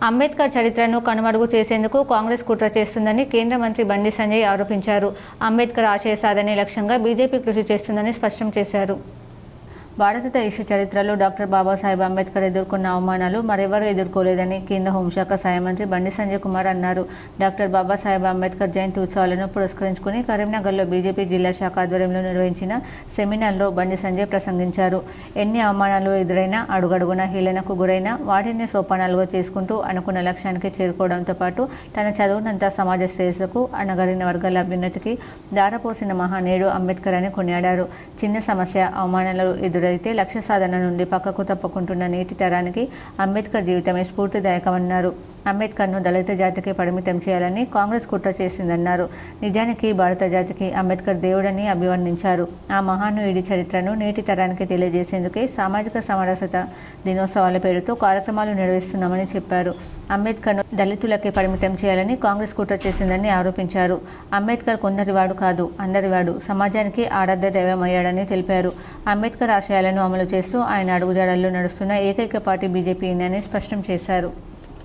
అంబేద్కర్ చరిత్రను కనుమరుగు చేసేందుకు కాంగ్రెస్ కుట్ర చేస్తుందని కేంద్ర మంత్రి బండి సంజయ్ ఆరోపించారు. అంబేద్కర్ ఆశయ సాధనే లక్ష్యంగా బీజేపీ కృషి చేస్తుందని స్పష్టం చేశారు. భారతదేశ చరిత్రలో డాక్టర్ బాబాసాహెబ్ అంబేద్కర్ ఎదుర్కొన్న అవమానాలు మరెవరూ ఎదుర్కోలేదని కేంద్ర హోంశాఖ సహాయ మంత్రి బండి సంజయ్ కుమార్ అన్నారు. డాక్టర్ బాబాసాహెబ్ అంబేద్కర్ జయంతి ఉత్సవాలను పురస్కరించుకుని కరీంనగర్లో బీజేపీ జిల్లా శాఖ ఆధ్వర్యంలో నిర్వహించిన సెమినార్లో బండి సంజయ్ ప్రసంగించారు. ఎన్ని అవమానాలు ఎదురైనా, అడుగడుగున హీళనకు గురైనా వాటిని సోపానాలుగా చేసుకుంటూ అనుకున్న లక్ష్యానికి చేరుకోవడంతో పాటు తన చదువునంతా సమాజ శ్రేయస్సుకు, అణగారిన వర్గాల అభ్యున్నతికి దారపోసిన మహానీయుడు అంబేద్కర్ అని కొనియాడారు. చిన్న సమస్య, అవమానాలు అయితే లక్ష్య సాధన నుండి పక్కకు తప్పుకుంటున్న నేటి తరానికి అంబేద్కర్ జీవితమే స్ఫూర్తిదాయకమన్నారు. అంబేద్కర్ను దళిత జాతికి పరిమితం చేయాలని కాంగ్రెస్ కుట్ర చేసిందన్నారు. నిజానికి భారత జాతికి అంబేద్కర్ దేవుడని అభివర్ణించారు. ఆ మహానీయుడి చరిత్రను నేటి తరానికి తెలియజేసేందుకే సామాజిక సమరసత దినోత్సవాల పేరుతో కార్యక్రమాలు నిర్వహిస్తున్నామని చెప్పారు. అంబేద్కర్ను దళితులకే పరిమితం చేయాలని కాంగ్రెస్ కుట్ర చేసిందని ఆరోపించారు. అంబేద్కర్ కొందరివాడు కాదు, అందరివాడు, సమాజానికి ఆరాధ్య దైవమయ్యాడని తెలిపారు. అంబేద్కర్ ఆశయాలను అమలు చేస్తూ ఆయన అడుగుజాడల్లో నడుస్తున్న ఏకైక పార్టీ బీజేపీ అని స్పష్టం చేశారు.